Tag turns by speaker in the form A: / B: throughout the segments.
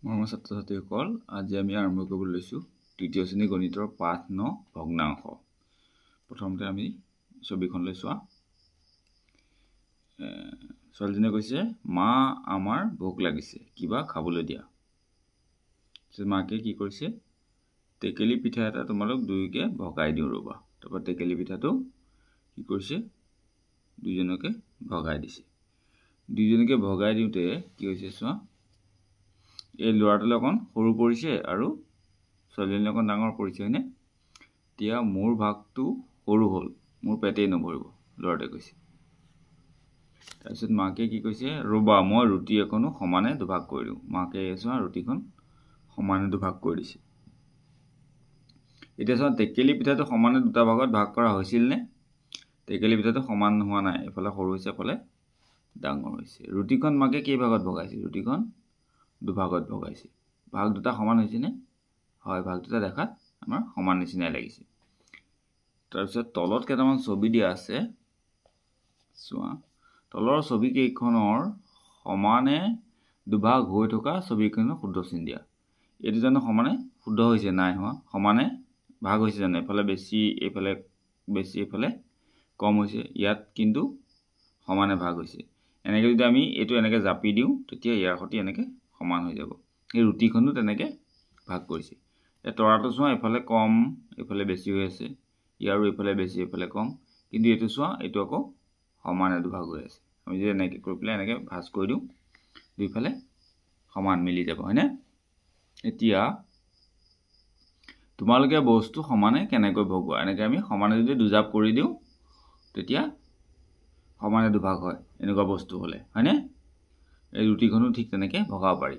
A: মৰমৰ ছাত্ৰ-ছাত্ৰীসকল, আজি আমি আৰম্ভ কৰিবলৈ লৈছোঁ তৃতীয় শ্ৰেণী গণিতৰ পাঠ 9 ভগ্নাংশ। প্ৰথমতে আমি ছবিখনলৈ চোৱা। ছোৱালীজনীয়ে কৈছে, মা আমাৰ ভোক লাগিছে, কিবা খাবলৈ দিয়া। মাকে কি কৰিছে, টেকেলি পিঠা এটা তোমালোক দুয়োকে ভগাই দিওঁ ৰ'বা। তাৰপৰা টেকেলি পিঠাটো কি কৰিছে, দুইজনকে ভগাই দিছে। দুইজনকে ভগাই দিওঁতে কি হৈছে চোৱা, এই ল'ৰাটোলৈ অকণ সৰু পৰিছে আৰু ছোৱালীজনী অকণ ডাঙৰ পৰিছে, হয়নে? এতিয়া মোৰ ভাগটো সৰু হ'ল, মোৰ পেটেই নভৰিব, ল'ৰাটোৱে কৈছে। তাৰপিছত মাকে কি কৈছে, ৰ'বা মই ৰুটি এখনো সমানে দুভাগ কৰি দিওঁ। মাকে চোৱা ৰুটিখন সমানে দুভাগ কৰি দিছে। এতিয়া চোৱা টেকেলি পিঠাটো সমানে দুটা ভাগত ভাগ কৰা হৈছিল নে? টেকেলি পিঠাটো সমান হোৱা নাই, এফালে সৰু হৈছে, এফালে ডাঙৰ হৈছে। ৰুটিখন মাকে কেইভাগত ভগাইছে? ৰুটিখন দুভাগত ভগাইছে। ভাগ দুটা সমান হৈছেনে? হয়, ভাগ দুটা দেখাত আমাৰ সমান নিচিনাই লাগিছে। তাৰপিছত তলত কেইটামান ছবি দিয়া আছে, চোৱা। তলৰ ছবিকেইখনৰ সমানে দুভাগ হৈ থকা ছবিকেইখনৰ শুদ্ধ চিন দিয়া। এইটো জানো সমানে শুদ্ধ হৈছে? নাই হোৱা। সমানে ভাগ হৈছে জানো? এফালে বেছি, এইফালে বেছি, এইফালে কম হৈছে। ইয়াত কিন্তু সমানে ভাগ হৈছে। এনেকৈ যদি আমি এইটো এনেকৈ জাপি দিওঁ, তেতিয়া ইয়াৰ সৈতে এনেকৈ সমান হৈ যাব। এই ৰুটিখনো তেনেকৈ ভাগ কৰিছে। এই তৰাটো চোৱা, এইফালে কম, এইফালে বেছি হৈ আছে, ইয়াৰো এইফালে বেছি, এইফালে কম। কিন্তু এইটো চোৱা, এইটো আকৌ সমানে দুভাগ হৈ আছে। আমি যদি এনেকৈ কৰি পেলাই এনেকৈ ভাজ কৰি দিওঁ, দুইফালে সমান মিলি যাব, হয়নে? এতিয়া তোমালোকে বস্তু সমানে কেনেকৈ ভগোৱা? এনেকৈ আমি সমানে যদি দুজাপ কৰি দিওঁ, তেতিয়া সমানে দুভাগ হয়, এনেকুৱা বস্তু হ'লে, হয়নে? এই ৰুটিখনো ঠিক তেনেকৈ ভগাব পাৰি।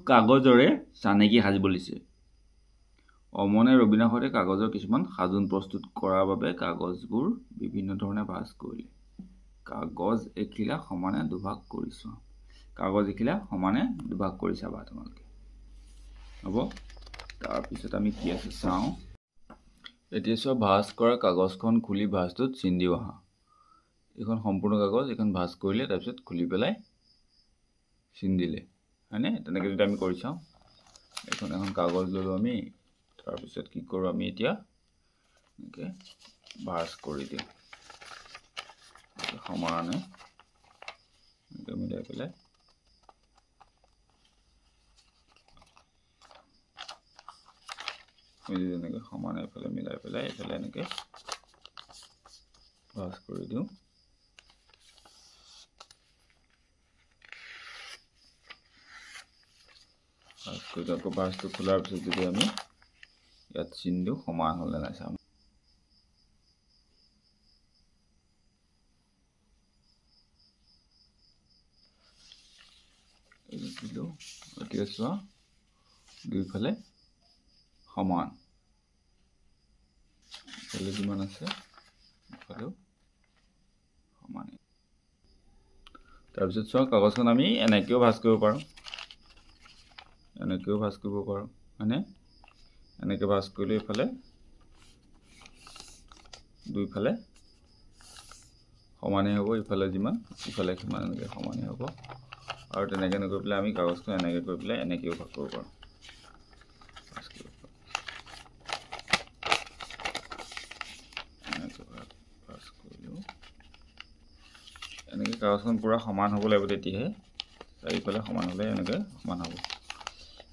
A: কাগজৰে চানেকি সাজিব দিছে। অমনে ৰবীনাৰ সৈতে কাগজৰ কিছুমান সাজোন প্ৰস্তুত কৰাৰ বাবে কাগজবোৰ বিভিন্ন ধৰণে ভাঁজ কৰিলে। কাগজ এখিলা সমানে দুভাগ কৰিছোঁ। কাগজ এখিলা সমানে দুভাগ কৰি চাবা তোমালোকে, হ'ব? তাৰপিছত আমি কি আছে চাওঁ। এতিয়া চোৱা, ভাঁজ কৰা কাগজখন খুলি ভাঁজটোত চিন দিওঁ আহা। এইখন সম্পূৰ্ণ কাগজ, এইখন ভাঁজ কৰিলে, তাৰপিছত খুলি পেলাই চিন দিলে, হয়নে? তেনেকৈ যদি আমি কৰি চাওঁ, এখন কাগজ ল'লোঁ আমি, তাৰপিছত কি কৰোঁ আমি এতিয়া, এনেকৈ ভাঁজ কৰি দিওঁ সমানে, এনেকৈ মিলাই পেলাই। এনেকৈ সমানে এইফালে মিলাই পেলাই, এইফালে এনেকৈ ভাঁজ কৰি দিওঁ। ভাঁজ কৰি আকৌ ভাঁজটো খোলাৰ পিছত যদি আমি ইয়াত চিন দিওঁ, সমান হ'লে নাই চাম। দিলোঁ। এতিয়া চোৱা, দুইফালে সমান, ইফালে যিমান আছে ইফালেও সমান। তাৰপিছত চোৱা, কাগজখন আমি এনেকৈও ভাঁজ কৰিব পাৰোঁ, এনেকৈও ভাঁজ কৰিব পাৰোঁ, হয়নে? এনেকৈ ভাঁজ কৰিলে এইফালে দুইফালে সমানেই হ'ব, ইফালে যিমান ইফালে সিমান, এনেকৈ সমানেই হ'ব। আৰু তেনেকৈ নকৰি পেলাই আমি কাগজখন এনেকৈ কৰি পেলাই এনেকৈও ভাগ কৰিব পাৰোঁ। এনেকৈ কাগজখন পূৰা সমান হ'ব লাগিব, তেতিয়াহে চাৰিওফালে সমান হ'লে এনেকৈ সমান হ'ব।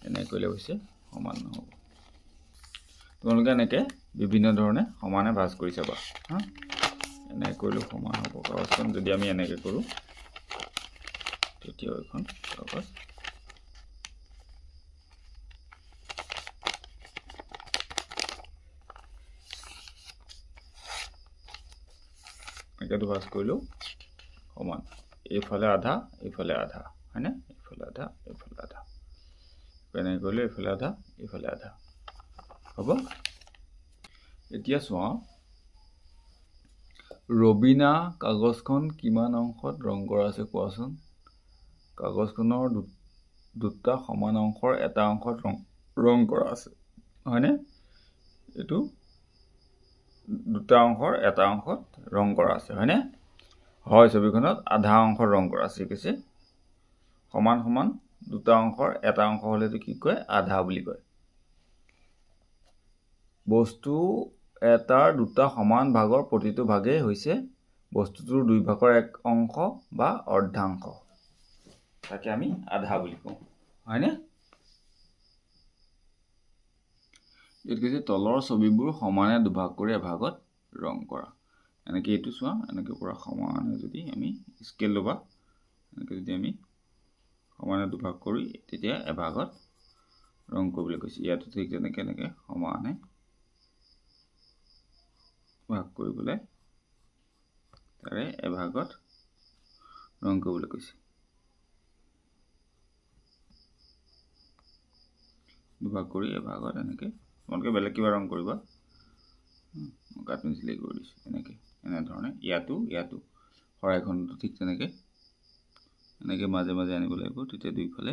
A: এনেকৈ কৰিলে অৱশ্যে সমান নহ'ব। তোমালোকে এনেকৈ বিভিন্ন ধৰণে সমানে ভাঁজ কৰি চাবা, হা? এনেকৈ কৰিলেও সমান হ'ব কাগজখন। যদি আমি এনেকৈ কৰোঁ, তেতিয়াও এখন কাগজ এনেকৈ ভাঁজ কৰিলেও সমান। এইফালে আধা, এইফালে আধা, হয়নে? এইফালে আধা, এইফালে আধা। এনেকৈ কৰিলে এইফালে আধা, এইফালে আধা, হ'ব? এতিয়া চোৱা, ৰবীনা কাগজখন কিমান অংশত ৰং কৰা আছে কোৱাচোন? কাগজখনৰ দুটা সমান অংশৰ এটা অংশত ৰং কৰা আছে, হয়নে? এইটো দুটা অংশৰ এটা অংশত ৰং কৰা আছে, হয়নে? হয় ছবিখনত আধা অংশ ৰং কৰা আছে কৈছে সমান সমান দুটা অংশৰ এটা অংশ হলেতো কি কয় আধা বুলি কয় বস্তু এটাৰ দুটা সমান ভাগৰ প্ৰতিটো ভাগেই হৈছে বস্তুটোৰ দুই ভাগৰ এক অংশ বা অৰ্ধাংশ তাকে আমি আধা বুলি কওঁ হয়নে এইটো তলৰ ছবিবোৰ সমানে দুভাগ কৰি এভাগত ৰং কৰা এনেকৈ এইটো চোৱা এনেকৈ পুৰা সমানে যদি আমি স্কেল লবা এনেকৈ যদি আমি সমানে দুভাগ কৰি তেতিয়া এভাগত ৰং কৰিবলৈ কৈছে ইয়াতো ঠিক তেনেকৈ এনেকৈ সমানে ভাগ কৰিবলৈ তাৰে এভাগত ৰং কৰিবলৈ কৈছে দুভাগ কৰি এভাগত এনেকৈ তোমালোকে বেলেগ কিবা ৰং কৰিবা কাঠ পেঞ্চিলে কৰি দিছো এনেকৈ এনে ধৰণে ইয়াতো শৰাইখনটো ঠিক তেনেকৈ এনেকৈ মাজে মাজে আনিব লাগিব তেতিয়া দুইফালে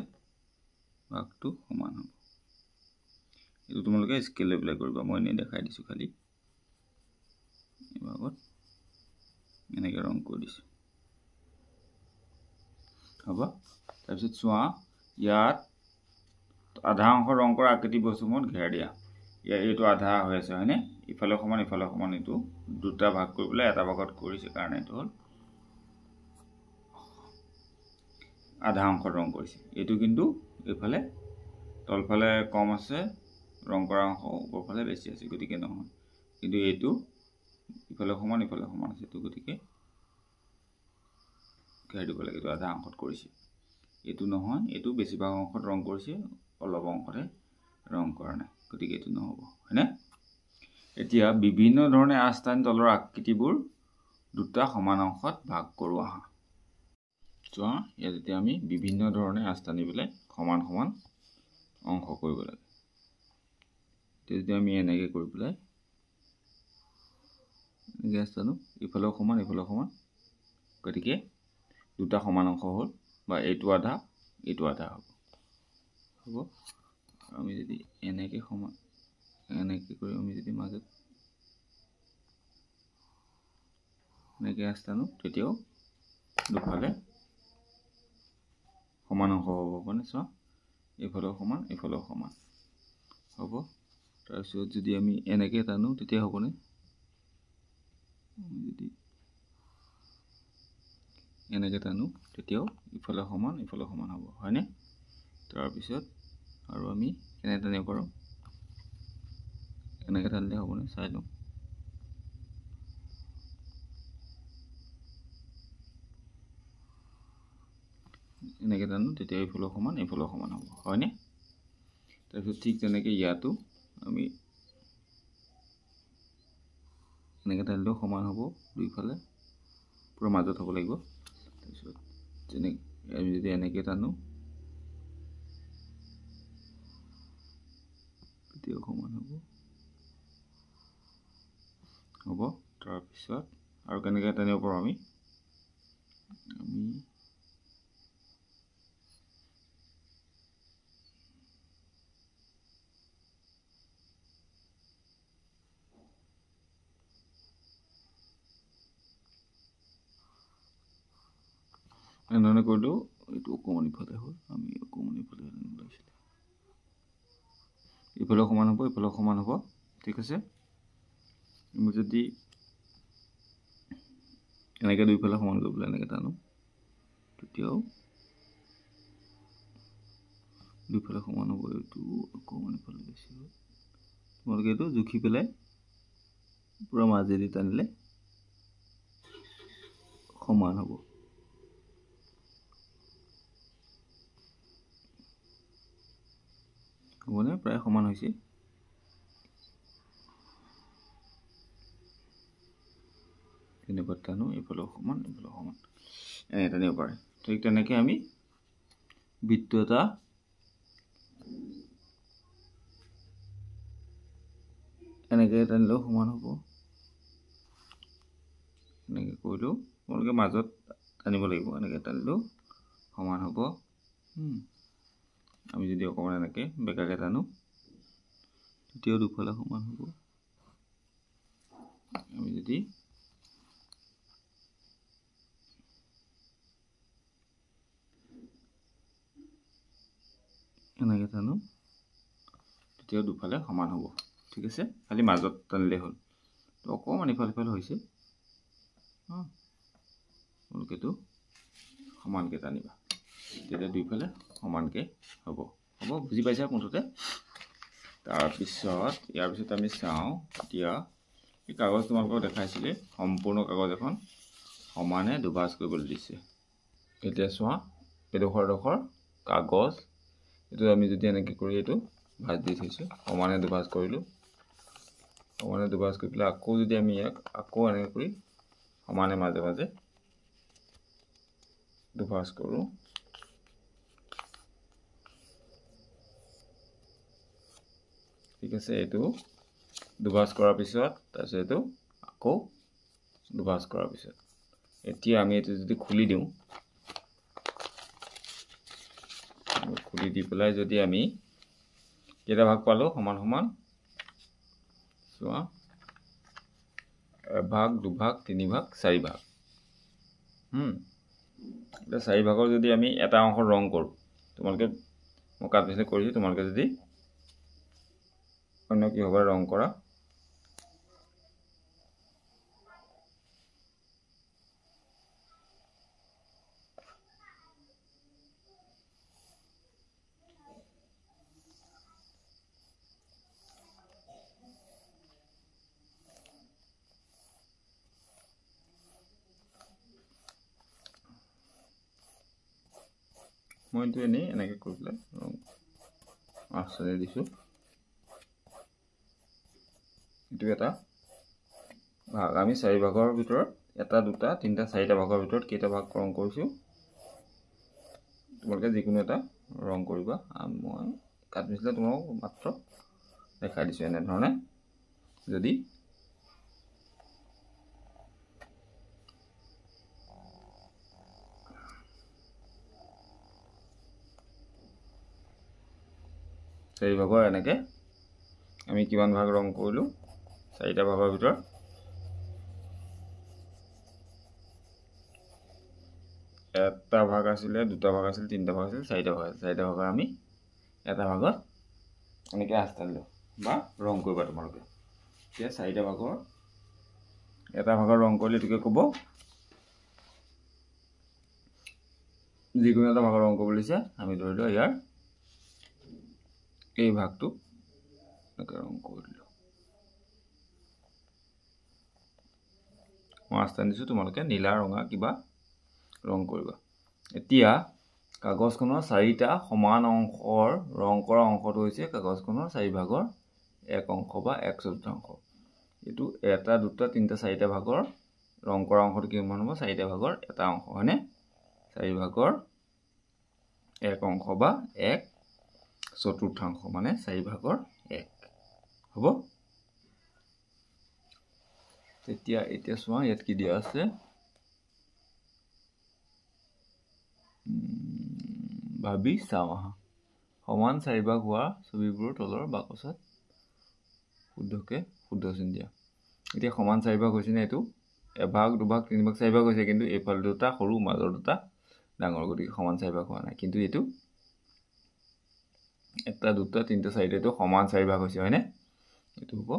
A: ভাগটো সমান হ'ব এইটো তোমালোকে স্কেল লৈ পেলাই কৰিবা মই এনেই দেখাই দিছো খালি এভাগত এনেকৈ ৰং কৰি দিছো হ'ব তাৰপিছত চোৱা ইয়াত আধা অংশ ৰং কৰা আকৃতি বস্তুমত ঘেৰ দিয়া এইটো আধা হৈ আছে হয়নে ইফালে সমান এইটো দুটা ভাগ কৰি পেলাই এটা ভাগত কৰিছে কাৰণে এইটো হ'ল আধা অংশ ৰং কৰিছে এইটো কিন্তু এইফালে তলফালে কম আছে ৰং কৰা অংশ ওপৰফালে বেছি আছে গতিকে নহয় কিন্তু এইটো ইফালে সমান আছে এইটো গতিকে ঘেৰ দিব লাগে এইটো আধা অংশত কৰিছে এইটো নহয় এইটো বেছিভাগ অংশত ৰং কৰিছে অলপ অংশতে ৰং কৰা নাই গতিকে এইটো নহব হয়নে এতিয়া বিভিন্ন ধৰণে আস্থান তলৰ আকৃতিবোৰ দুটা সমান অংশত ভাগ কৰোৱা হয় চোৱা ইয়াত এতিয়া আমি বিভিন্ন ধৰণে আস্থানি পেলাই সমান সমান অংশ কৰিব লাগে তেতিয়া আমি এনেকৈ কৰি পেলাই এনেকৈ আস্থানো ইফালেও সমান গতিকে দুটা সমান অংশ হ'ল বা এইটো আধা হ'ব আমি যদি এনেকৈ সমান এনেকৈ কৰি আমি যদি মাজত এনেকৈ আস্থানো তেতিয়াও দুফালে সমান অংশ হ'ব মানে চোৱা এইফালেও সমান হ'ব তাৰপিছত যদি আমি এনেকৈ টানো তেতিয়া হ'বনে যদি এনেকৈ টানো তেতিয়াও ইফালে সমান হ'ব হয়নে তাৰপিছত আৰু আমি কেনে টানিব পাৰোঁ এনেকৈ টানিলে হ'বনে চাই লওঁ এনেকৈ টানো তেতিয়া ইফালে সমান হ'ব হয়নে তাৰপিছত ঠিক তেনেকৈ ইয়াতো আমি এনেকৈ টানিলেও সমান হ'ব দুইফালে পুৰা মাজত হ'ব লাগিব তাৰপিছত আমি যদি এনেকৈ টানো তেতিয়াও সমান হ'ব তাৰপিছত আৰু কেনেকৈ টানিব পাৰোঁ আমি এনেধৰণে কৰিলেও এইটো অকণমান ইফালে হ'ল আমি অকণমান ইফালে ওলাইছিলোঁ ইফালেও সমান হ'ব ঠিক আছে আমি যদি এনেকৈ দুইফালে সমান কৰি পেলাই এনেকৈ টানো তেতিয়াও দুইফালে সমান হ'ব এইটো অকণমান ইফালে বেছি হ'ল তোমালোকে এইটো জুখি পেলাই পুৰা মাজেদি টানিলে সমান হ'ব হ'বনে প্ৰায় সমান হৈছে তেনেকুৱা টানো এইফালেও সমান এনে টানিব পাৰে ঠিক তেনেকৈ আমি বৃত্ত এটা এনেকৈ টানিলেও সমান হ'ব এনেকৈ কৰিলেও তোমালোকে মাজত টানিব লাগিব এনেকৈ টানিলেও সমান হ'ব আমি যদি অকণমান এনেকৈ বেকাকৈ টানো তেতিয়াও দুফালে সমান হ'ব আমি যদি এনেকৈ টানো তেতিয়াও দুফালে সমান হ'ব ঠিক আছে খালি মাজত টানিলে হ'ল তো অকণমান ইফাল সিফাল হৈছে তোমালোকেতো সমানকৈ টানিবা তেতিয়া দুইফালে সমানকৈ হ'ব বুজি পাইছা মুঠতে তাৰপিছত ইয়াৰ পিছত আমি চাওঁ এতিয়া এই কাগজ তোমালোকক দেখাইছিলে সম্পূৰ্ণ কাগজ এখন সমানে দুভাঁজ কৰিবলৈ দিছে এতিয়া চোৱা এডোখৰ কাগজ এইটো আমি যদি এনেকৈ কৰি এইটো ভাঁজ দি থৈছোঁ সমানে দুভাঁজ কৰিলোঁ সমানে দুভাঁজ কৰি পেলাই আকৌ যদি আমি ইয়াক আকৌ এনেকৈ কৰি সমানে মাজে মাজে দুভাঁজ কৰোঁ ঠিক আছে এইটো দুভাঁজ কৰাৰ পিছত তাৰপিছত এইটো আকৌ দুভাঁজ কৰাৰ পিছত এতিয়া আমি এইটো যদি খুলি দিওঁ খুলি দি পেলাই যদি আমি কেইটা ভাগ পালোঁ সমান সমান চোৱা এভাগ দুভাগ তিনিভাগ চাৰিভাগ এতিয়া চাৰিভাগৰ যদি আমি এটা অংশ ৰং কৰোঁ তোমালোকে মই কাট পেঞ্চিল কৰিছোঁ তোমালোকে যদি অন্য কি হ'ব ৰং কৰা মই এইটো এনেই এনেকৈ কৰি পেলাই ৰং আঁচনি দিছোঁ এইটো এটা ভাগ আমি চাৰিভাগৰ ভিতৰত এটা দুটা তিনিটা চাৰিটা ভাগৰ ভিতৰত কেইটা ভাগ ৰং কৰিছোঁ তোমালোকে যিকোনো এটা ৰং কৰিবা মই কাট পেঞ্চিলে তোমাক মাত্ৰ দেখাই দিছোঁ এনেধৰণে যদি চাৰিভাগৰ এনেকৈ আমি কিমান ভাগ ৰং কৰিলোঁ চাৰিটা ভাগৰ ভিতৰত এটা ভাগ আছিলে দুটা ভাগ আছিল তিনিটা ভাগ আছিল চাৰিটা ভাগ আছিল চাৰিটা ভাগৰ আমি এটা ভাগত এনেকৈ আঁচ টানিলোঁ বা ৰং কৰিবা তোমালোকে এতিয়া চাৰিটা ভাগৰ এটা ভাগৰ ৰং কৰিলে এইটোকে ক'ব যিকোনো এটা ভাগৰ ৰং কৰিব দিছে আমি ধৰি লওঁ ইয়াৰ এই ভাগটো এনেকৈ ৰং কৰি দিলোঁ মই আঁচ টানি দিছোঁ তোমালোকে নীলা ৰঙা কিবা ৰং কৰিবা এতিয়া কাগজখনৰ চাৰিটা সমান অংশৰ ৰং কৰা অংশটো হৈছে কাগজখনৰ চাৰিভাগৰ এক অংশ বা 1/4 এইটো এটা দুটা তিনিটা চাৰিটা ভাগৰ ৰং কৰা অংশটো কিমান হ'ব চাৰিটা ভাগৰ এটা অংশ হয়নে চাৰিভাগৰ এক অংশ বা 1/4 মানে চাৰিভাগৰ 1 হ'ব তেতিয়া এতিয়া চোৱা ইয়াত কি দিয়া আছে ভাবি চাওঁ আহা সমান চাৰিভাগ হোৱা ছবিবোৰৰ তলৰ বাকচত শুদ্ধকৈ শুদ্ধ চিন দিয়া এতিয়া সমান চাৰিভাগ হৈছে নে এইটো এভাগ দুভাগ তিনিভাগ চাৰিভাগ হৈছে কিন্তু এইফালে দুটা সৰু মাজৰ দুটা ডাঙৰ গতিকে সমান চাৰিভাগ হোৱা নাই কিন্তু এইটো এটা দুটা তিনিটা চাৰিটা এইটো সমান চাৰিভাগ হৈছে হয়নে এইটো হ'ব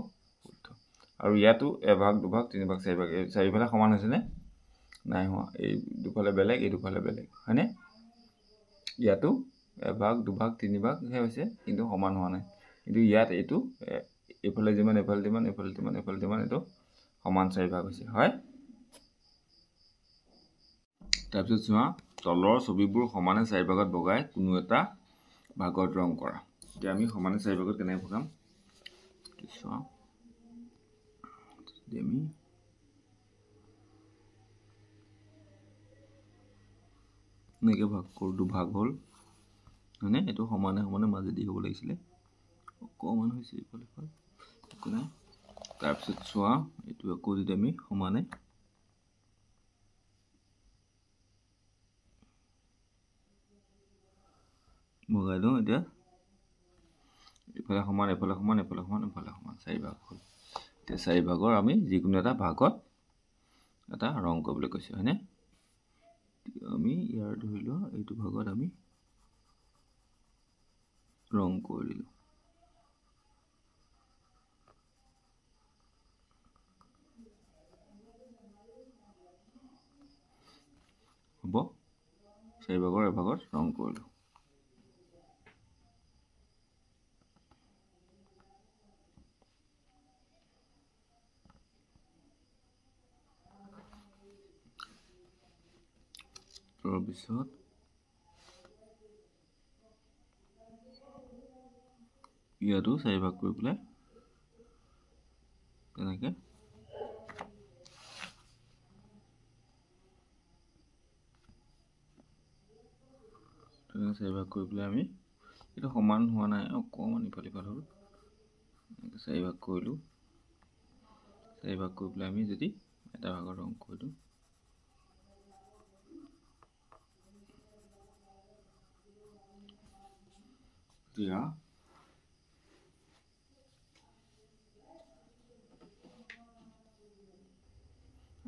A: শুদ্ধ আৰু ইয়াতো এভাগ দুভাগ তিনিভাগ চাৰিভাগ চাৰিফালে সমান হৈছেনে নাই হোৱা এই দুফালে বেলেগ এই দুফালে বেলেগ হয়নে ইয়াতো এভাগ দুভাগ তিনিভাগহে হৈছে কিন্তু সমান হোৱা নাই কিন্তু ইয়াত এইটো এইফালে যিমান এইফালে যিমান এইফালে যিমান এইফালে যিমান এইটো সমান চাৰিভাগ হৈছে হয় তাৰপিছত চোৱা তলৰ ছবিবোৰ সমানে চাৰিভাগত ভগাই কোনো এটা ভাগত ৰং কৰা এতিয়া আমি সমানে চাৰিভাগত কেনেকৈ ভগাম চোৱা আমি এনেকৈ ভাগ কৰোঁ দুভাগ হ'ল হয়নে এইটো সমানে সমানে মাজেদি হ'ব লাগিছিলে অকণমান হৈছে ইফালে ইফাল একো নাই তাৰপিছত চোৱা এইটো আকৌ যদি আমি সমানে ভগাই দিওঁ এতিয়া ইফালে সমান এফালে সমান এফালে সমান এফালে সমান চাৰিভাগ হ'ল এতিয়া চাৰিভাগৰ আমি যিকোনো এটা ভাগত এটা ৰং কৰিবলৈ কৈছোঁ হয়নে আমি ইয়াৰ ধৰি লোৱা এইটো ভাগত আমি ৰং কৰি দিলোঁ হ'ব 4 ভাগৰ এভাগত ৰং কৰিলোঁ তাৰপিছত ইয়াতো 4 ভাগ কৰি পেলাই তেনেকৈ 4 ভাগ কৰি পেলাই আমি এটা সমান হোৱা নাই অকণমান ইফালে ইফাল হ'ল 4 ভাগ কৰিলোঁ 4 ভাগ কৰি পেলাই আমি যদি এটা ভাগৰ ৰং কৰি দিওঁ এতিয়া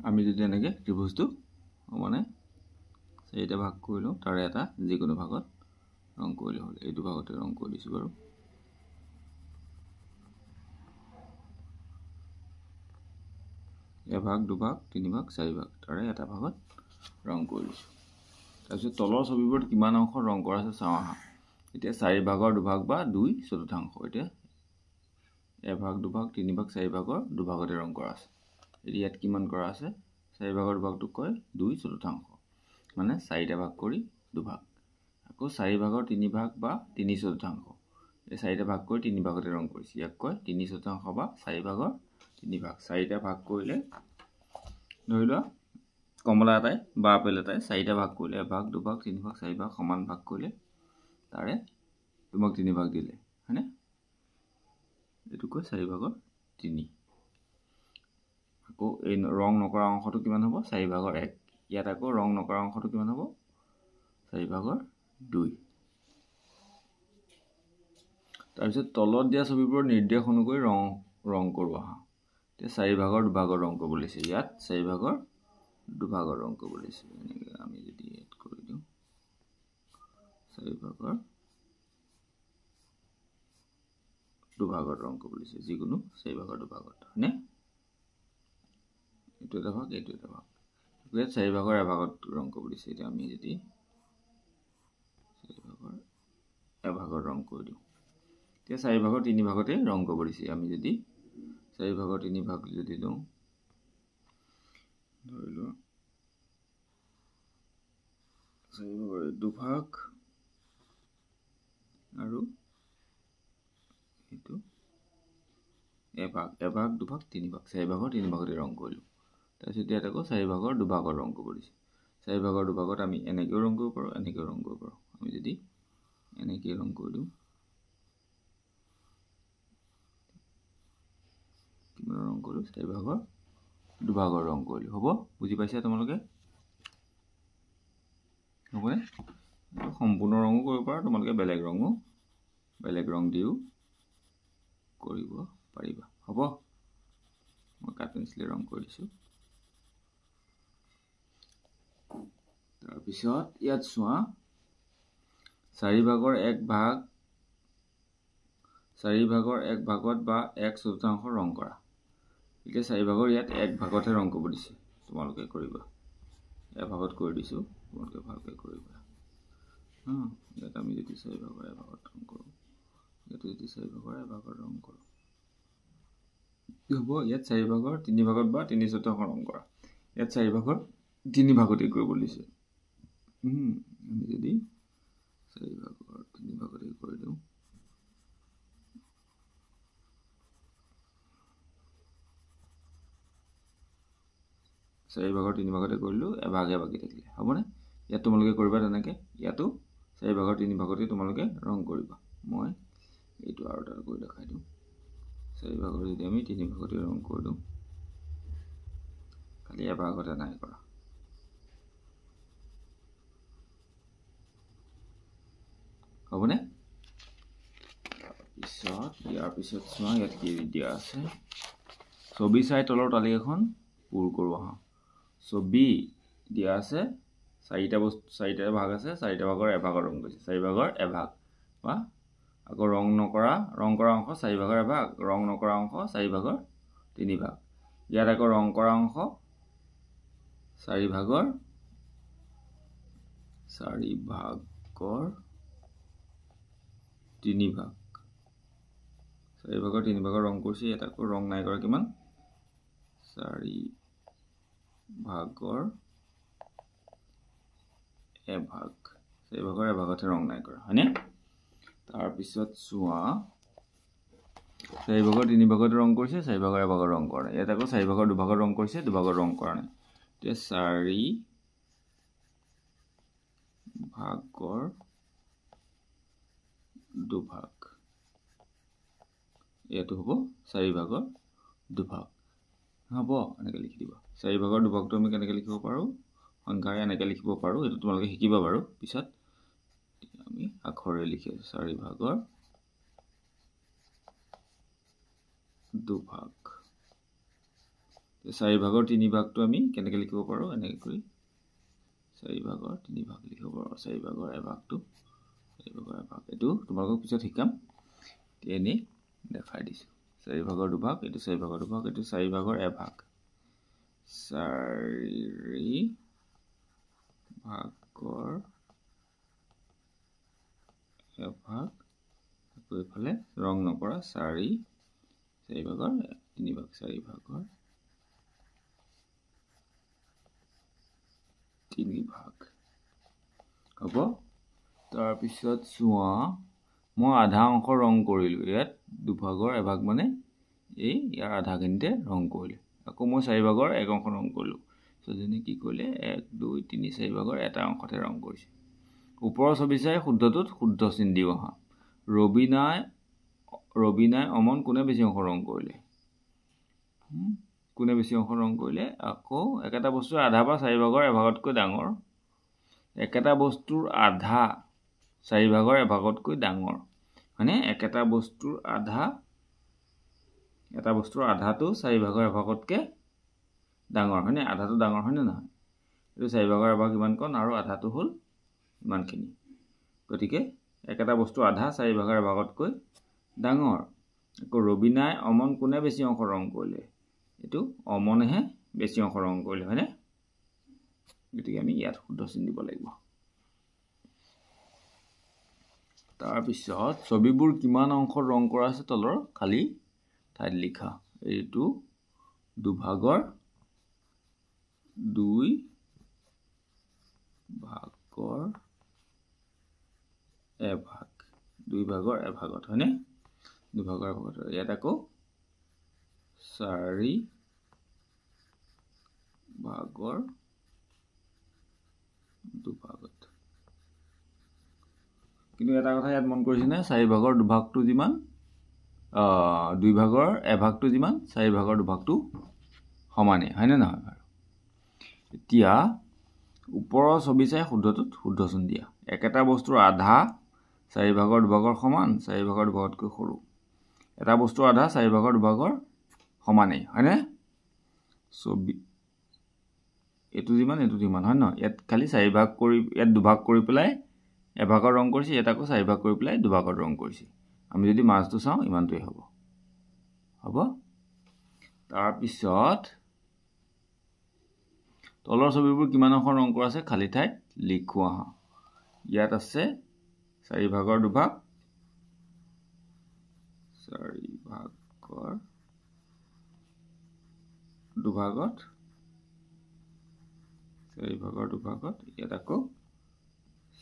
A: আমি যদি এনেকৈ ত্ৰিভুজটো মানে 4টা ভাগ কৰিলোঁ তাৰে এটা যিকোনো ভাগত ৰং কৰিলে হ'ল এইটো ভাগতে ৰং কৰি দিছোঁ বাৰু এভাগ দুভাগ তিনিভাগ 4 ভাগ তাৰে এটা ভাগত ৰং কৰি দিছোঁ তাৰপিছত তলৰ ছবিবোৰত কিমান অংশ ৰং কৰা আছে চাওঁ আহা এতিয়া 4 ভাগৰ দুভাগ বা 2/4 এতিয়া এভাগ দুভাগ তিনিভাগ 4 ভাগৰ দুভাগতে ৰং কৰা আছে ইয়াত কিমান কৰা আছে 4 ভাগৰ দুভাগটোক কয় 2/4 মানে 4টা ভাগ কৰি দুভাগ আকৌ 4 ভাগৰ 3 ভাগ বা 3/4 এই 4টা ভাগ কৰি 3 ভাগতে ৰং কৰিছে ইয়াক কয় 3/4 বা 4 ভাগৰ 3 ভাগ 4টা ভাগ কৰিলে ধৰি লোৱা কমলা এটাই বা আপেল এটাই 4টা ভাগ কৰিলে এভাগ দুভাগ 3 ভাগ 4 ভাগ সমান ভাগ কৰিলে তাৰে তোমাক 3 ভাগ দিলে হয়নে এইটো কয় 4 ভাগৰ 3 আকৌ এই ৰং নকৰা অংশটো কিমান হ'ব 4 ভাগৰ 1 ইয়াত আকৌ ৰং নকৰা অংশটো কিমান হ'ব 4 ভাগৰ 2 তাৰপিছত তলত দিয়া ছবিবোৰৰ নিৰ্দেশ অনুসৰি ৰং কৰোঁ আহা এতিয়া 4 ভাগৰ দুভাগৰ ৰং কৰিব লাগিছে ইয়াত 4 ভাগৰ দুভাগৰ ৰং কৰিব লাগিছে এনেকৈ আমি যদি এড কৰি দিওঁ 4 ভাগৰ দুভাগৰ ৰং কৰিব লাগিছে যিকোনো 4 ভাগৰ দুভাগত হয়নে এইটো এটা ভাগ এইটো এটা ভাগ ইয়াত 4 ভাগৰ এভাগত ৰং কৰিব দিছে এতিয়া আমি যদি 4 ভাগৰ এভাগৰ ৰং কৰি দিওঁ এতিয়া 4 ভাগৰ 3 ভাগতে ৰং কৰিব দিছে আমি যদি 4 ভাগৰ 3 ভাগ যদি দিওঁ ধৰি লোৱা 4 ভাগৰ দুভাগ আৰু এইটো এভাগ দুভাগ 3 ভাগ 4 ভাগৰ 3 ভাগতে ৰং কৰিলোঁ তাৰপিছত ইয়াত আকৌ 4 ভাগৰ দুভাগৰ ৰং কৰিব দিছে 4 ভাগৰ দুভাগত আমি এনেকৈও ৰং কৰিব পাৰোঁ এনেকৈও ৰং কৰিব পাৰোঁ আমি যদি এনেকৈ ৰং কৰি দিওঁ কিমান ৰং কৰিলোঁ 4 ভাগৰ দুভাগৰ ৰং কৰিলোঁ হ'ব বুজি পাইছা তোমালোকে হ'বনে সম্পূৰ্ণ ৰঙো কৰিব পাৰা তোমালোকে বেলেগ ৰং দিও কৰিব পাৰিবা হ'ব মই কাঠ পেঞ্চিলে ৰং কৰি দিছোঁ তাৰপিছত ইয়াত চোৱা 4 ভাগৰ 1 ভাগত বা 1/4 ৰং কৰা এতিয়া 4 ভাগৰ ইয়াত 1 ভাগতহে ৰং কৰিব দিছে তোমালোকে কৰিবা এভাগত কৰি দিছোঁ তোমালোকে ভালকৈ কৰিবা ইয়াত আমি যদি 4 ভাগৰ এভাগত ৰং কৰোঁ ইয়াত যদি 4 ভাগৰ এভাগত ৰং কৰোঁ হ'ব ইয়াত 4 ভাগৰ 3 ভাগত বা 3/4 ৰং কৰা ইয়াত 4 ভাগৰ 3 ভাগতে কৰিব দিছে আমি যদি 4 ভাগৰ 3 ভাগতে কৰি দিওঁ 4 ভাগৰ 3 ভাগতে কৰিলোঁ এভাগে বাকী থাকিলে হ'বনে ইয়াত তোমালোকে কৰিবা তেনেকৈ ইয়াতো 4 ভাগৰ 3 ভাগতে তোমালোকে ৰং কৰিবা মই এইটো আৰু এটা কৰি দেখাই দিওঁ 4 ভাগৰ যদি আমি 3 ভাগতে ৰং কৰি দিওঁ খালি এভাগতে নাই কৰা হ'বনে ইয়াৰ পিছত চোৱা ইয়াত কি দিয়া আছে ছবি চাই তলৰ তালিকাখন পূৰ কৰোঁ আহা ছবি দিয়া আছে 4টা ভাগ আছে 4টা ভাগৰ এভাগৰ ৰং কৰিছে 4 ভাগৰ এভাগ বা আকৌ ৰং কৰা অংশ 4 ভাগৰ এভাগ ৰং নকৰা অংশ 4 ভাগৰ 3 ভাগ ইয়াত আকৌ ৰং কৰা অংশ 4 ভাগৰ 3 ভাগ 4 ভাগৰ 3 ভাগৰ ৰং কৰিছে ইয়াত আকৌ ৰং নাই কৰা কিমান 4 ভাগৰ এভাগ 4 ভাগৰ এভাগতে ৰং নাই কৰা হয়নে তাৰ পিছত চোৱা 4 ভাগৰ 3 ভাগত ৰং কৰিছে 4 ভাগৰ এভাগত ৰং কৰা নাই ইয়াত আকৌ 4 ভাগৰ 2 ভাগত ৰং কৰিছে 2 ভাগত ৰং কৰা নাই তে 4 ভাগৰ 2 ভাগ এটো হ'ব 4 ভাগৰ 2 ভাগ হ'ব এনেকৈ লিখি দিব 4 ভাগৰ 2 ভাগটো আমি কেনেকৈ লিখিব পাৰো সংখ্যাৰে এনেকৈ লিখিব পাৰো এটো তোমালোকে শিকিবা বাৰু পিছত আমি আখৰে লিখি আছো 4 ভাগৰ 2 ভাগ 4 ভাগৰ 3 ভাগটো আমি কেনেকৈ লিখিব পাৰো এনেকৈ কৰি 4 ভাগৰ 3 ভাগ লিখিব পাৰো 4 ভাগৰ এভাগটো 4 ভাগৰ এভাগ এটো তোমালোকক পিছত শিকাম এনে দেখাই দিছো 4 ভাগৰ 2 ভাগ এটো 4 ভাগৰ 2 ভাগ এটো 4 ভাগৰ এভাগ 4 ভাগৰ এভাগ এইফালে ৰং নকৰা 4 ভাগৰ 3 ভাগ 4 ভাগৰ 3 ভাগ হ'ব তাৰ পিছত চোৱা মই আধা অংশ ৰং কৰিলো ইয়াত 2 ভাগৰ এভাগ মানে এই ইয়াৰ আধা খিনিতে ৰং কৰিলো আকৌ মই 4 ভাগৰ এক অংশ ৰং কৰিলো সজনে কি কৰিলে 1 2 3 4 ভাগৰ এটা অংশতে ৰং কৰিছে ওপৰৰ ছবি চাই শুদ্ধটোত শুদ্ধ চিন দিও হা ৰবিনাই অমন কোনে বেছি অংশ ৰং কৰিলে কোনে বেছি অংশ ৰং কৰিলে আকৌ একেটা বস্তু আধা বা 4 ভাগৰ এভাগতকৈ ডাঙৰ একেটা বস্তুৰ আধা 4 ভাগৰ এভাগতকৈ ডাঙৰ মানে একেটা বস্তুৰ আধা এটা বস্তুৰ আধাটো 4 ভাগৰ এভাগতকৈ ডাঙৰ হয়নে আধাটো ডাঙৰ হয়নে নহয় এটো 4 ভাগৰ এভাগ কিমান কোন আৰু আধাটো হল ইমানখিনি গতিকে একেটা বস্তু আধা 4 ভাগৰ এভাগতকৈ ডাঙৰ আকৌ ৰবিনাই অমন কোনে বেছি অংশ ৰং কৰিলে এটো অমনেহে বেছি অংশ ৰং কৰিলে হয়নে গতিকে আমি ইয়াত শুদ্ধ চিন দিব লাগিব তাৰ পিছত ছবিবোৰ কিমান অংশ ৰং কৰা আছে তলৰ খালি ঠাইত লিখা এইটো 2 ভাগৰ 2 ভাগৰ এভাগ 2 ভাগৰ এভাগত হয়নে 2 ভাগৰ এভাগত ইয়াত আকৌ 4 ভাগৰ 2 ভাগত কিন্তু এটা কথা ইয়াত মন কৰিছেনে 4 ভাগৰ 2 ভাগটো যিমান 2 ভাগৰ এভাগটো যিমান 4 ভাগৰ 2 ভাগটো সমানে হয়নে নহয় বাৰু এতিয়া ওপৰৰ ছবি চাই শুদ্ধটোত শুদ্ধ চিন দিয়া একেটা বস্তুৰ আধা 4 ভাগৰ 2 ভাগৰ সমান 4 ভাগৰ 2 ভাগতকৈ সৰু এটা বস্তুৰ আধা 4 ভাগৰ 2 ভাগৰ সমানে হয়নে ছবি এটো যিমান হয় ন ইয়াত খালি 4 ভাগ কৰি ইয়াত 2 ভাগ কৰি পেলাই এভাগৰ ৰং কৰিছে এটা আকৌ 4 ভাগ কৰি পেলাই 2 ভাগৰ ৰং কৰিছে আমি যদি মাজটো চাও ইমানটোই হ'ব তাৰ পিছত তলৰ ছবিবোৰ কিমান অংশ ৰং কৰা আছে খালি ঠাইত লিখোৱা ইয়াত আছে 4 ভাগৰ 2 ভাগ 4 ভাগৰ 2 ভাগত 4 ভাগৰ 2 ভাগত ইয়াত আকৌ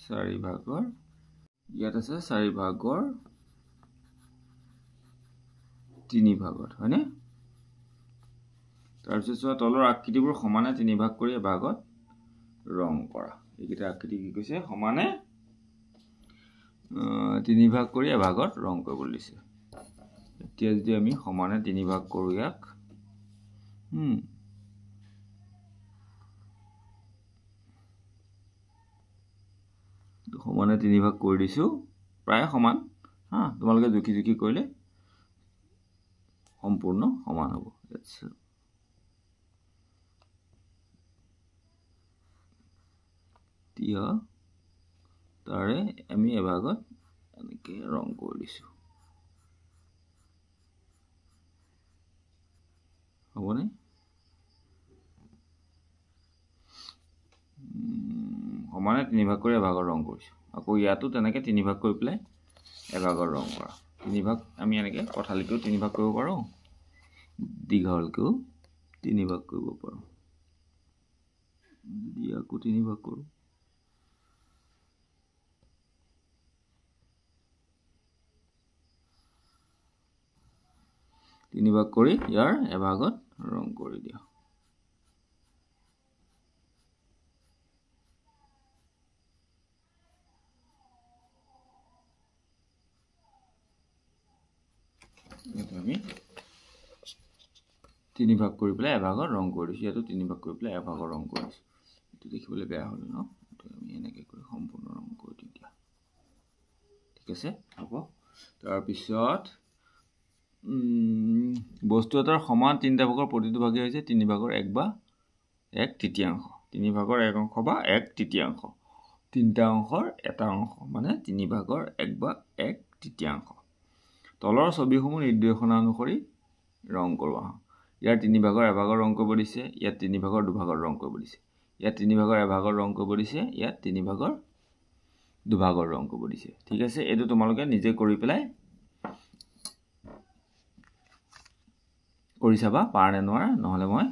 A: 4 ভাগৰ ইয়াত আছে 4 ভাগৰ 3 ভাগত হয়নে তাৰ পিছত তলৰ আকৃতিবোৰ সমানে 3 ভাগ কৰি এভাগত ৰং কৰা এইকেইটা আকৃতি কি কৈছে সমানে 3 ভাগ কৰি এভাগত ৰং কৰিবলৈ দিছে এতিয়া যদি আমি সমানে 3 ভাগ কৰো ইয়াক সমানে 3 ভাগ কৰি দিছো প্ৰায় সমান তোমালোকে জুকি কৰিলে সম্পূৰ্ণ সমান হ'ব এতিয়া তাৰে আমি এভাগত এনেকৈ ৰং কৰি দিছোঁ হ'বনে সমানে 3 ভাগ কৰি এভাগৰ ৰং কৰিছোঁ আকৌ ইয়াতো তেনেকৈ 3 ভাগ কৰি পেলাই এভাগৰ ৰং কৰা 3 ভাগ আমি এনেকৈ পথালিকেও 3 ভাগ কৰিব পাৰোঁ দীঘলকেও 3 ভাগ কৰিব পাৰোঁ যদি আকৌ 3 ভাগ কৰোঁ তিনি ভাগ কৰি ইয়াৰ এভাগত ৰং কৰি দিওঁ আমি 3 ভাগ কৰি পেলাই এভাগত ৰং কৰি দিছোঁ ইয়াতো 3 ভাগ কৰি পেলাই এভাগত ৰং কৰিছোঁ এইটো দেখিবলৈ বেয়া হ'ল ন আমি এনেকৈ কৰি সম্পূৰ্ণ ৰং কৰি দিম দিয়া ঠিক আছে হ'ব তাৰপিছত বস্তু এটাৰ সমান 3টা ভাগৰ প্ৰতিটো ভাগেই হৈছে 3 ভাগৰ 1 বা 1/3 3 ভাগৰ 1 অংশ বা 1/3 3টা অংশৰ এটা অংশ মানে 3 ভাগৰ 1 বা 1/3 তলৰ ছবিসমূহ নিৰ্দেশনা অনুসৰি ৰং কৰোৱা ইয়াৰ 3 ভাগৰ এভাগৰ ৰং কৰিব দিছে ইয়াত 3 ভাগৰ দুভাগৰ ৰং কৰিব দিছে ইয়াত 3 ভাগৰ এভাগৰ ৰং কৰিব দিছে ইয়াত 3 ভাগৰ দুভাগৰ ৰং কৰিব দিছে ঠিক আছে এইটো তোমালোকে নিজে কৰি পেলাই কৰি চাবা পাৰ নে নোৱাৰা নহলে মই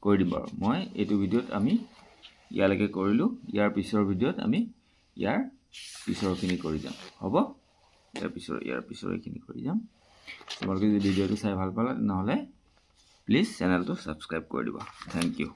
A: কৰি দিম বাৰু মই এইটো ভিডিঅ'ত আমি ইয়ালৈকে কৰিলো ইয়াৰ পিছৰ ভিডিঅ'ত আমি ইয়াৰ পিছৰখিনি কৰি যাম হ'ব ইয়াৰ পিছৰ এইখিনি কৰি যাম তোমালোকে যদি ভিডিঅ'টো চাই ভাল পালে নহলে প্লিজ চেনেলটো সাবস্ক্ৰাইব কৰি দিবা থ্যাংক ইউ